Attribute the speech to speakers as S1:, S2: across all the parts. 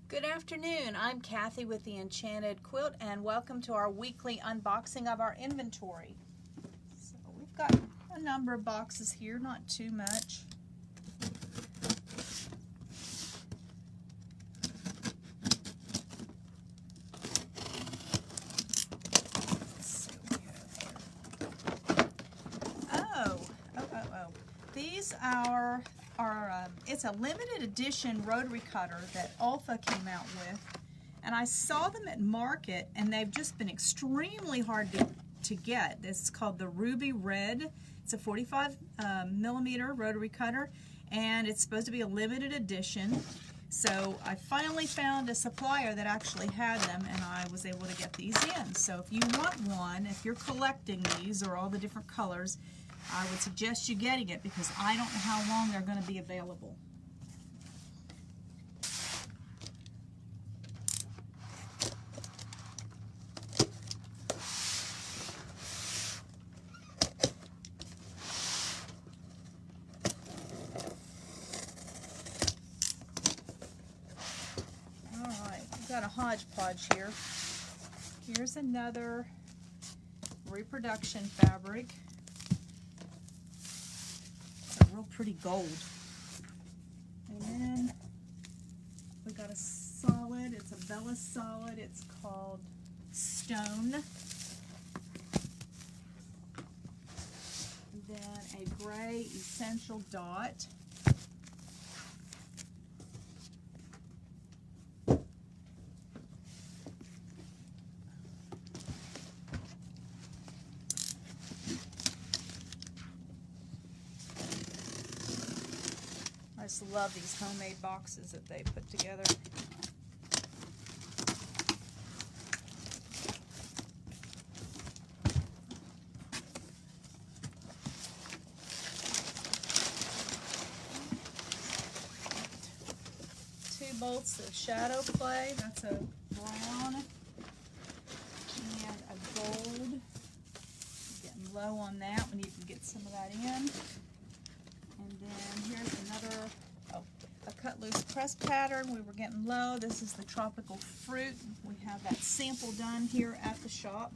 S1: Good afternoon. I'm Kathy with the Enchanted Quilt, and welcome to our weekly unboxing of our inventory. So we've got a number of boxes here, not too much. Let's see what we have here. Oh. These are it's a limited edition rotary cutter that Olfa came out with, and I saw them at market and they've just been extremely hard to get. This is called the Ruby Red. It's a 45 millimeter rotary cutter, and it's supposed to be a limited edition. So I finally found a supplier that actually had them, and I was able to get these in. So if you want one, if you're collecting these or all the different colors, I would suggest you getting it because I don't know how long they're going to be available. Alright, we've got a hodgepodge here. Here's another reproduction fabric. Real pretty gold. And then we got a solid, it's a Bella solid, it's called Stone. And then a gray essential dot. I just love these homemade boxes that they put together. Two bolts of shadow play. That's a brown and a gold. Getting low on that. We need to get some of that in. And then here's another, a cut loose press pattern. We were getting low. This is the tropical fruit. We have that sample done here at the shop.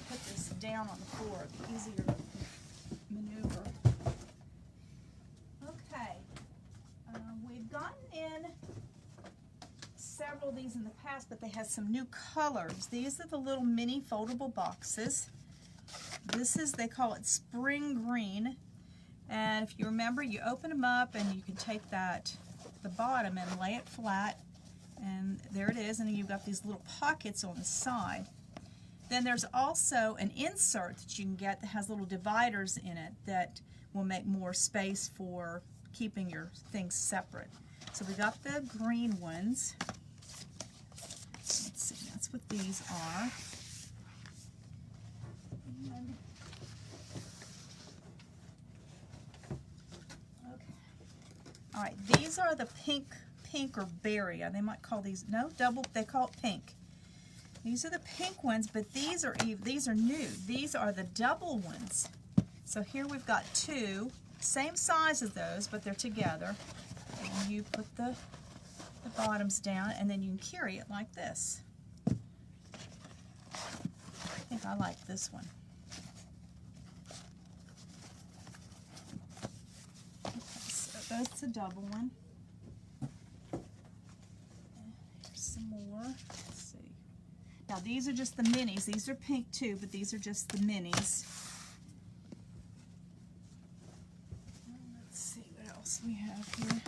S1: Put this down on the floor, it'll be easier to maneuver. Okay, we've gotten in several of these in the past, but they have some new colors. These are the little mini foldable boxes. This is, they call it Spring Green, and if you remember, you open them up and you can take the bottom and lay it flat, and there it is, and then you've got these little pockets on the side. Then there's also an insert that you can get that has little dividers in it that will make more space for keeping your things separate. So we got the green ones. Let's see, that's what these are. Okay. All right, these are the pink or berry. They might call these, no, double, they call it pink. These are the pink ones, but these are new. These are the double ones. So here we've got two, same size as those, but they're together. And you put the bottoms down, and then you can carry it like this. I think I like this one. Okay, so that's a double one. Here's some more. Now these are just the minis. These are pink too, but these are just the minis. Let's see what else we have here.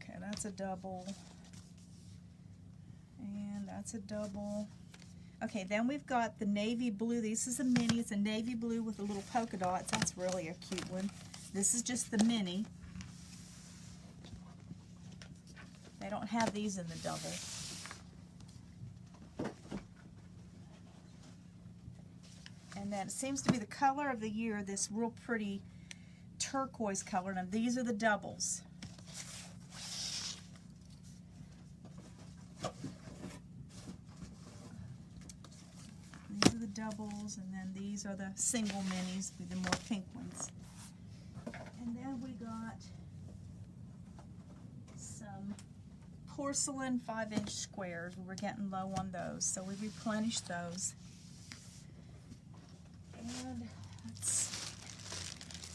S1: Okay, that's a double. And that's a double. Okay, then we've got the navy blue. This is a mini. It's a navy blue with the little polka dots. That's really a cute one. This is just the mini. They don't have these in the double. And then it seems to be the color of the year, this real pretty turquoise color. Now these are the doubles. These are the doubles, and then these are the single minis with the more pink ones. And then we got some porcelain 5-inch squares. We were getting low on those, so we replenished those. And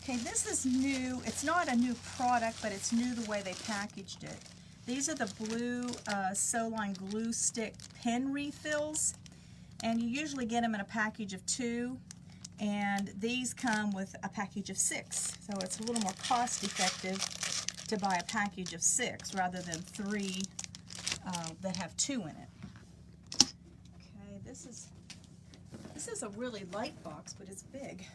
S1: okay, this is new. It's not a new product, but it's new the way they packaged it. These are the blue Soline glue stick pen refills, and you usually get them in a package of 2, and these come with a package of 6. So it's a little more cost effective to buy a package of 6 rather than 3 that have 2 in it. Okay, this is a really light box, but it's big.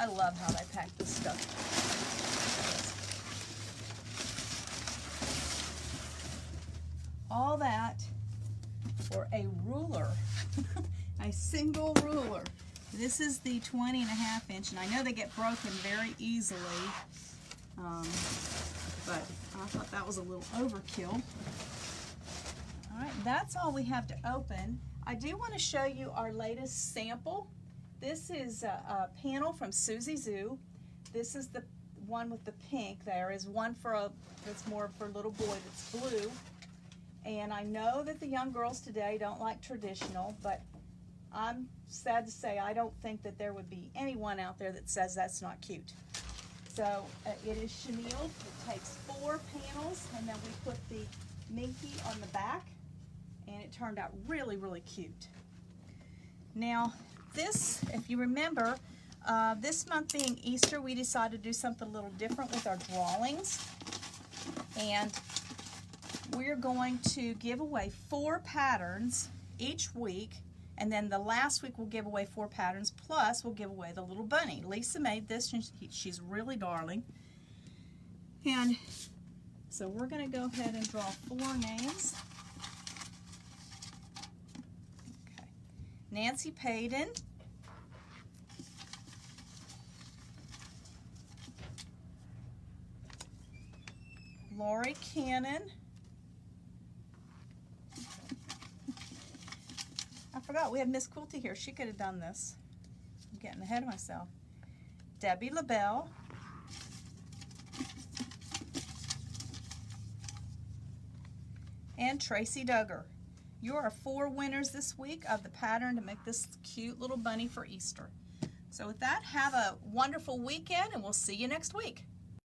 S1: I love how they pack this stuff. All that for a ruler, a single ruler. This is the 20.5 inch, and I know they get broken very easily, but I thought that was a little overkill. All right, that's all we have to open. I do want to show you our latest sample. This is a panel from Suzy Zoo. This is the one with the pink. There is one that's more for a little boy that's blue. And I know that the young girls today don't like traditional, but I'm sad to say I don't think that there would be anyone out there that says that's not cute. So it is chenilled. It takes 4 panels, and then we put the Minky on the back, and it turned out really, really cute. Now, this, if you remember, this month being Easter, we decided to do something a little different with our drawings. And we're going to give away 4 patterns each week, and then the last week we'll give away 4 patterns, plus we'll give away the little bunny. Lisa made this, and she's really darling. And so we're going to go ahead and draw 4 names. Okay. Nancy Payden, Lori Cannon, I forgot we had Miss Quilty here. She could have done this. I'm getting ahead of myself. Debbie LaBelle, and Tracy Duggar. You are 4 winners this week of the pattern to make this cute little bunny for Easter. So with that, have a wonderful weekend, and we'll see you next week.